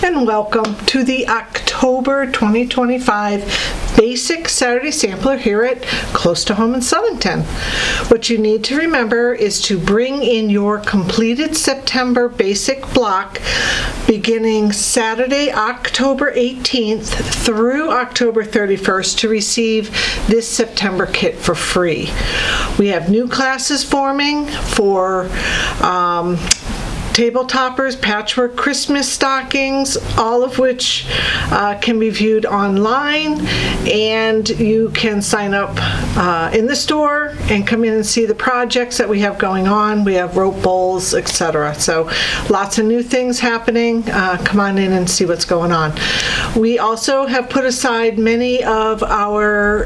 and welcome to the October 2025 Basic Saturday Sampler here at Close to Home in Southington. What you need to remember is to bring in your completed September basic block beginning Saturday, October 18th through October 31st to receive this September kit for free. We have new classes forming for table toppers, patchwork Christmas stockings, all of which can be viewed online, and you can sign up in the store and come in and see the projects that we have going on. We have rope bowls, etc. So lots of new things happening. Come on in and see what's going on. We also have put aside many of our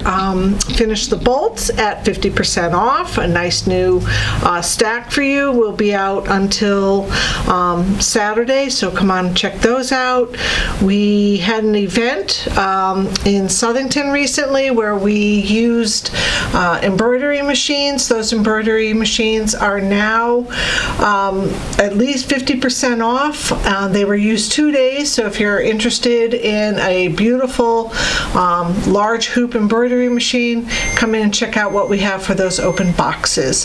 Finish the Bolts at 50% off. A nice new stack for you will be out until Saturday, so come on and check those out. We had an event in Southington recently where we used embroidery machines. Those embroidery machines are now at least 50% off. They were used 2 days, so if you're interested in a beautiful large hoop embroidery machine, come in and check out what we have for those open boxes.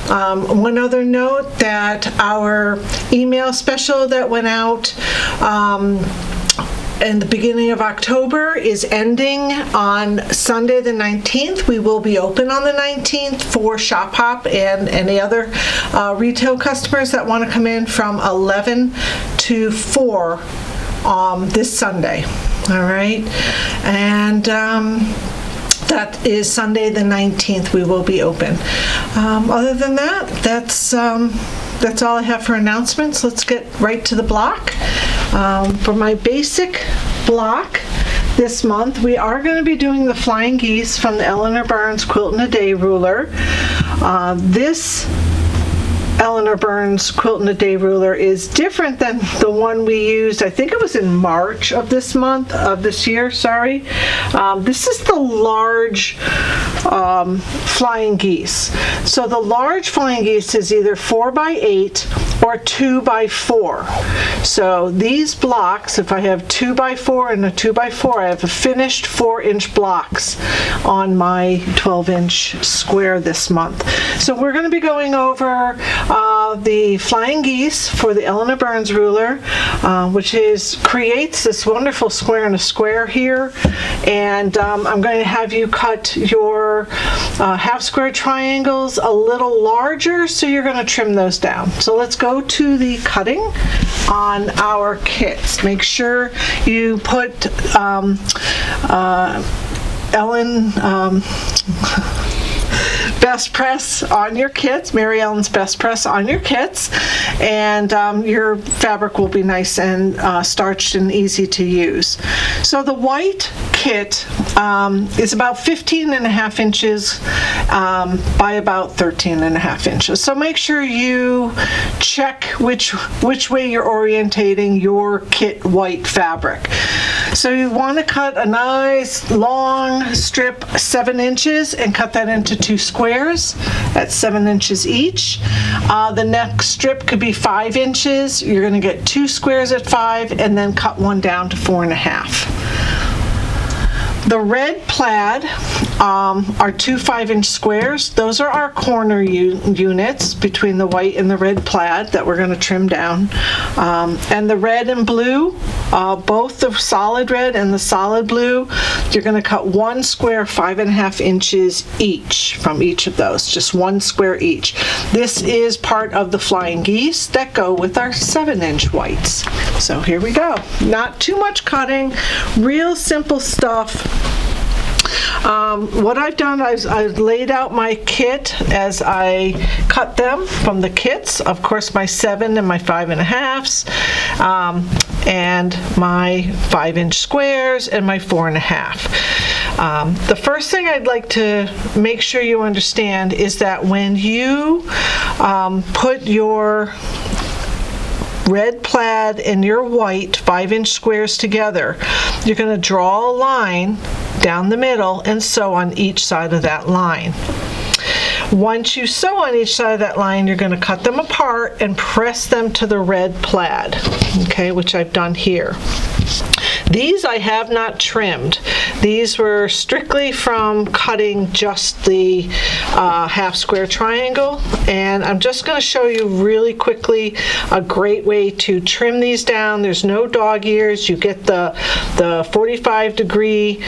One other note, that our email special that went out in the beginning of October is ending on Sunday the 19th. We will be open on the 19th for Shop Hop and any other retail customers that want to come in from 11 to 4 this Sunday. All right, and that is Sunday the 19th. We will be open. Other than that, that's all I have for announcements. Let's get right to the block. For my basic block this month, we are going to be doing the Flying Geese from the Eleanor Burns Quilt in a Day ruler. This Eleanor Burns Quilt in a Day ruler is different than the one we used, I think it was in March of this year, sorry. This is the large Flying Geese. So the large Flying Geese is either 4x8 or 2x4. So these blocks, if I have 2x4 and a 2x4, I have a finished 4-inch blocks on my 12-inch square this month. So we're going to be going over the Flying Geese for the Eleanor Burns ruler, which creates this wonderful square in a square here, and I'm going to have you cut your half square triangles a little larger, so you're going to trim those down. So let's go to the cutting on our kits. Make sure you put Best Press on your kits, Mary Ellen's Best Press on your kits, and your fabric will be nice and starched and easy to use. So the white kit is about 15.5 inches by about 13.5 inches. So make sure you check which way you're orientating your kit white fabric. So you want to cut a nice long strip 7 inches and cut that into 2 squares at 7 inches each. The next strip could be 5 inches. You're going to get 2 squares at 5 and then cut one down to 4.5. The red plaid are 2 5-inch squares. Those are our corner units between the white and the red plaid that we're going to trim down. And the red and blue, both the solid red and the solid blue, you're going to cut 1 square 5.5 inches each from each of those, just 1 square each. This is part of the Flying Geese that go with our 7-inch whites. So here we go. Not too much cutting, real simple stuff. What I've done, I've laid out my kit as I cut them from the kits. Of course, my 7 and my 5.5s, and my 5-inch squares and my 4.5. The first thing I'd like to make sure you understand is that when you put your red plaid and your white 5-inch squares together, you're going to draw a line down the middle and sew on each side of that line. Once you sew on each side of that line, you're going to cut them apart and press them to the red plaid, okay, which I've done here. These I have not trimmed. These were strictly from cutting just the half square triangle, and I'm just going to show you really quickly a great way to trim these down. There's no dog ears. You get the 45-degree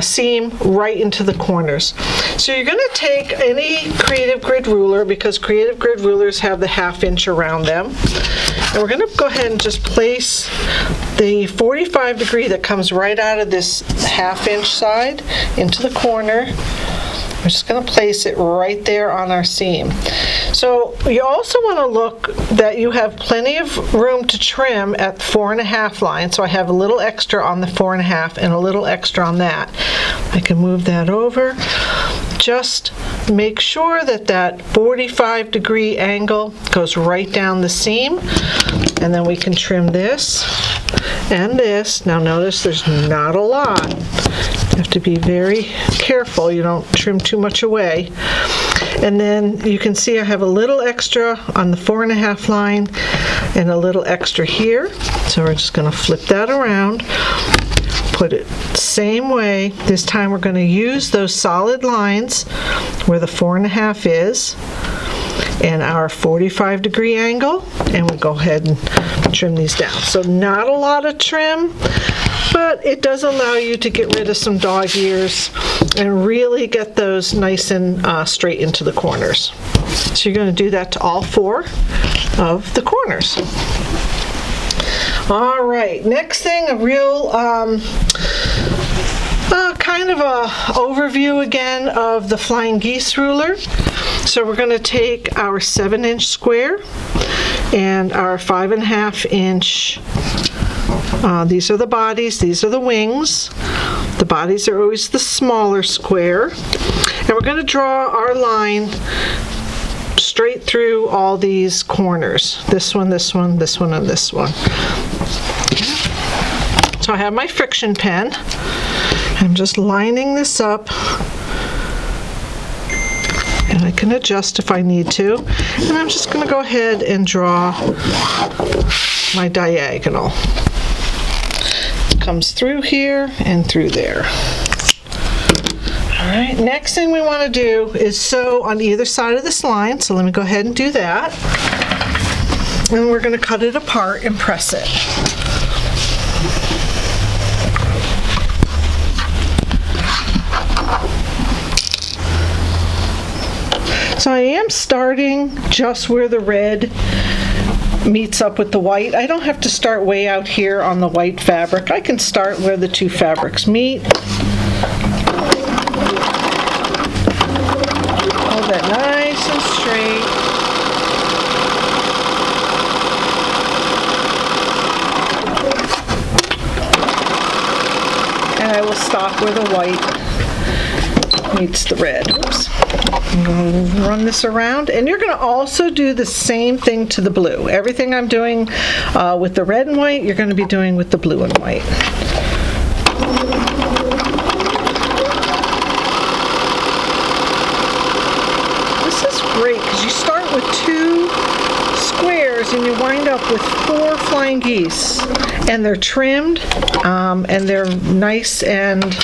seam right into the corners. So you're going to take any Creative Grid ruler, because Creative Grid rulers have the 1/2 inch around them, and we're going to go ahead and just place the 45-degree that comes right out of this 1/2 inch side into the corner. We're just going to place it right there on our seam. So you also want to look that you have plenty of room to trim at the 4.5 line. So I have a little extra on the 4.5 and a little extra on that. I can move that over. Just make sure that that 45-degree angle goes right down the seam, and then we can trim this and this. Now notice there's not a lot. You have to be very careful you don't trim too much away. And then you can see I have a little extra on the 4.5 line and a little extra here. So we're just going to flip that around, put it same way. This time we're going to use those solid lines where the 4.5 is and our 45-degree angle, and we'll go ahead and trim these down. So not a lot of trim, but it does allow you to get rid of some dog ears and really get those nice and straight into the corners. So you're going to do that to all 4 of the corners. All right, next thing, a real kind of a overview again of the Flying Geese ruler. So we're going to take our 7-inch square and our 5.5 inch. These are the bodies, these are the wings. The bodies are always the smaller square. And we're going to draw our line straight through all these corners. This one, this one, this one, and this one. So I have my friction pen. I'm just lining this up, and I can adjust if I need to. And I'm just going to go ahead and draw my diagonal. It comes through here and through there. All right, next thing we want to do is sew on either side of this line. So let me go ahead and do that. And we're going to cut it apart and press it. So I am starting just where the red meets up with the white. I don't have to start way out here on the white fabric. I can start where the 2 fabrics meet. Hold that nice and straight. And I will stop where the white meets the red. Oops. I'm going to run this around, and you're going to also do the same thing to the blue. Everything I'm doing with the red and white, you're going to be doing with the blue and white. This is great because you start with 2 squares and you wind up with 4 flying geese, and they're trimmed and they're nice and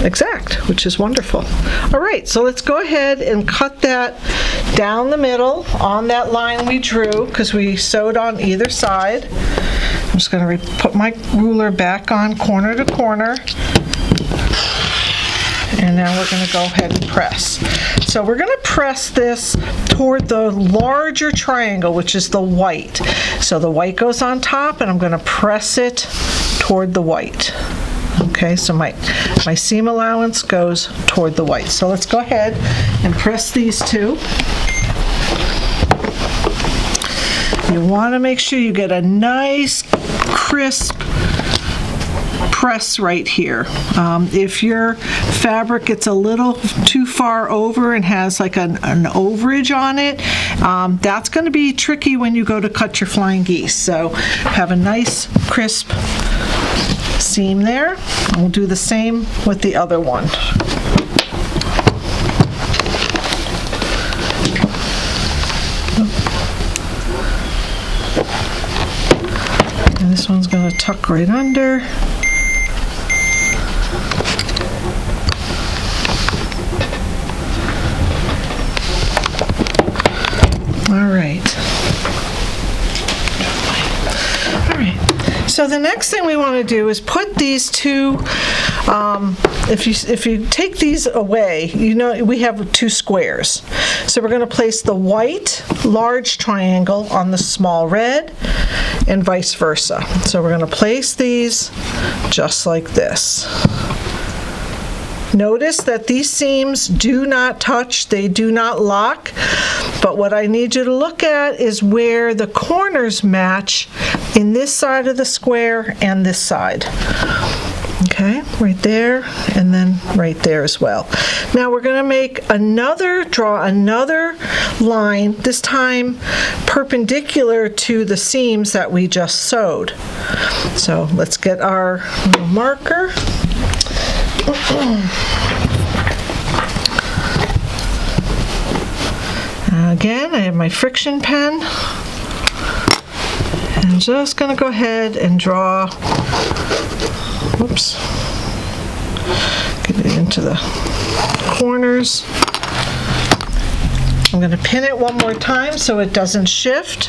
exact, which is wonderful. All right, so let's go ahead and cut that down the middle on that line we drew because we sewed on either side. I'm just going to put my ruler back on corner to corner. And now we're going to go ahead and press. So we're going to press this toward the larger triangle, which is the white. So the white goes on top, and I'm going to press it toward the white. Okay, so my seam allowance goes toward the white. So let's go ahead and press these 2. You want to make sure you get a nice, crisp press right here. If your fabric gets a little too far over and has like an overage on it, that's going to be tricky when you go to cut your flying geese. So have a nice, crisp seam there. We'll do the same with the other one. this one's going to tuck right under. All right. So the next thing we want to do is put these two, if you take these away, you know we have two squares. So we're going to place the white large triangle on the small red and vice versa. So we're going to place these just like this. Notice that these seams do not touch, they do not lock, but what I need you to look at is where the corners match in this side of the square and this side. Okay, right there, and then right there as well. Now we're going to draw another line, this time perpendicular to the seams that we just sewed. So let's get our little marker. Again, I have my friction pen. I'm just going to go ahead and draw, whoops, get it into the corners. I'm going to pin it one more time so it doesn't shift.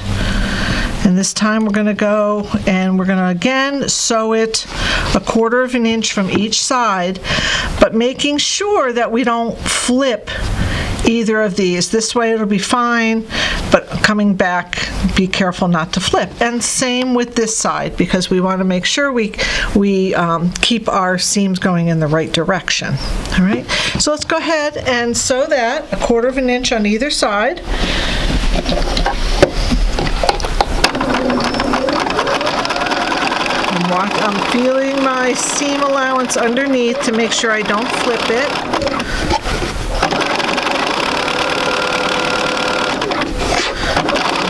And this time we're going to go and we're going to again sew it 1/4 of an inch from each side, but making sure that we don't flip either of these. This way it'll be fine, but coming back, be careful not to flip. And same with this side, because we want to make sure we keep our seams going in the right direction. All right, so let's go ahead and sew that 1/4 of an inch on either side. I'm feeling my seam allowance underneath to make sure I don't flip it.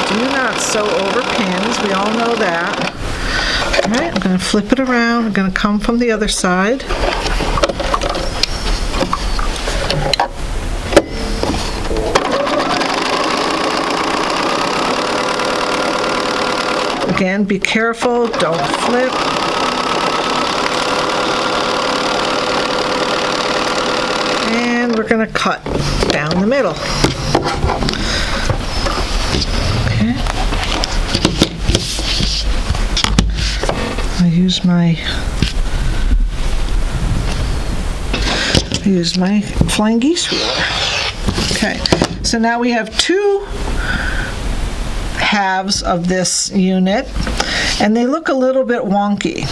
Do not sew over pins, we all know that. All right, I'm going to flip it around. I'm going to come from the other side. Again, be careful, don't flip. And we're going to cut down the middle. Okay. I use my flying geese ruler. Okay, so now we have two halves of this unit, and they look a little bit wonky.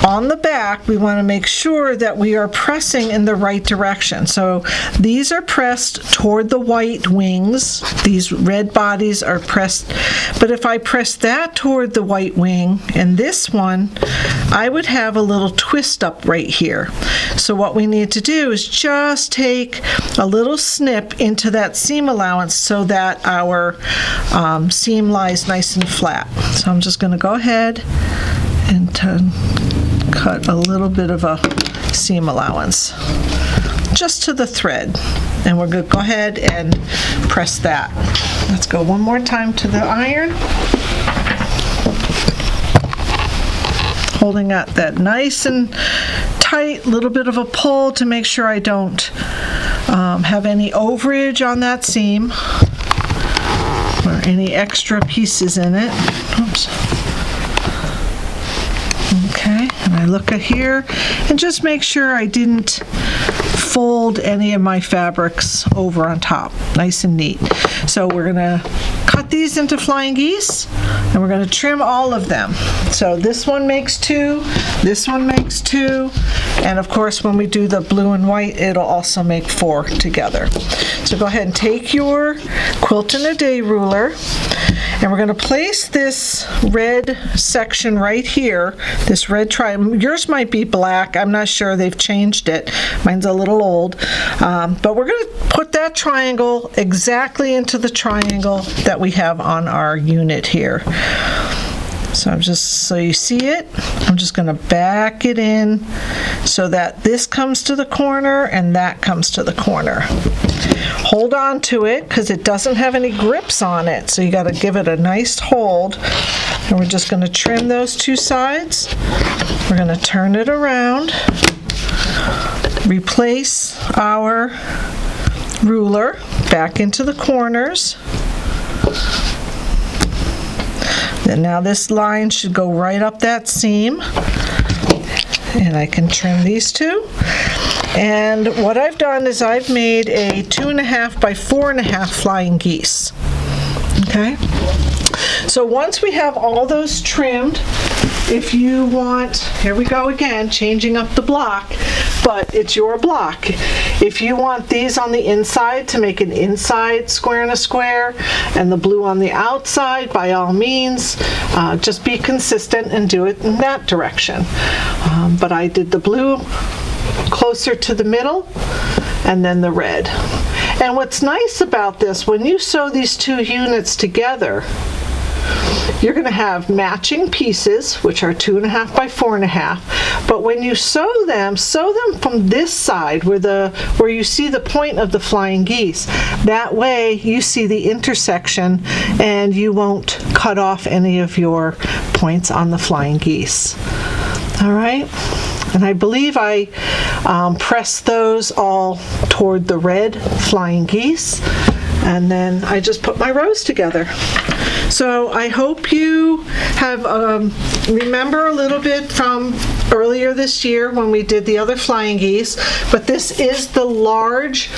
On the back, we want to make sure that we are pressing in the right direction. So these are pressed toward the white wings. These red bodies are pressed. But if I press that toward the white wing and this one, I would have a little twist up right here. So what we need to do is just take a little snip into that seam allowance so that our seam lies nice and flat. So I'm just going to go ahead and cut a little bit of a seam allowance just to the thread, and we're going to go ahead and press that. Let's go one more time to the iron, holding out that nice and tight, little bit of a pull to make sure I don't have any overage on that seam or any extra pieces in it. Oops. Okay, and I look at here and just make sure I didn't fold any of my fabrics over on top. Nice and neat. So we're gonna cut these into flying geese and we're gonna trim all of them. So this one makes 2, this one makes 2, and of course when we do the blue and white, it'll also make 4 together. So go ahead and take your quilt in a day ruler, and we're going to place this red section right here, this red triangle. Yours might be black, I'm not sure, they've changed it. Mine's a little old. But we're going to put that triangle exactly into the triangle that we have on our unit here. So so you see it, I'm just going to back it in so that this comes to the corner and that comes to the corner. Hold on to it because it doesn't have any grips on it, so you got to give it a nice hold And we're just going to trim those two sides. We're going to turn it around, replace our ruler back into the corners. And now this line should go right up that seam. And I can trim these two. And what I've done is I've made a 2.5 by 4.5 flying geese. Okay? So once we have all those trimmed, if you want, here we go again, changing up the block, but it's your block. If you want these on the inside to make an inside square and a square, and the blue on the outside, by all means, just be consistent and do it in that direction. But I did the blue closer to the middle, and then the red. And what's nice about this, when you sew these two units together, you're going to have matching pieces, which are 2.5 by 4.5. But when you sew them from this side where you see the point of the flying geese. That way you see the intersection and you won't cut off any of your points on the flying geese. All right. And I believe I pressed those all toward the red flying geese. And then I just put my rows together. So I hope you have remember a little bit from earlier this year when we did the other flying geese, but this is the large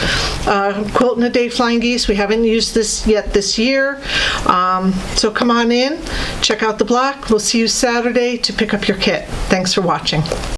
Quilt in a Day flying geese. We haven't used this yet this year. So come on in, check out the block. We'll see you Saturday to pick up your kit. Thanks for watching.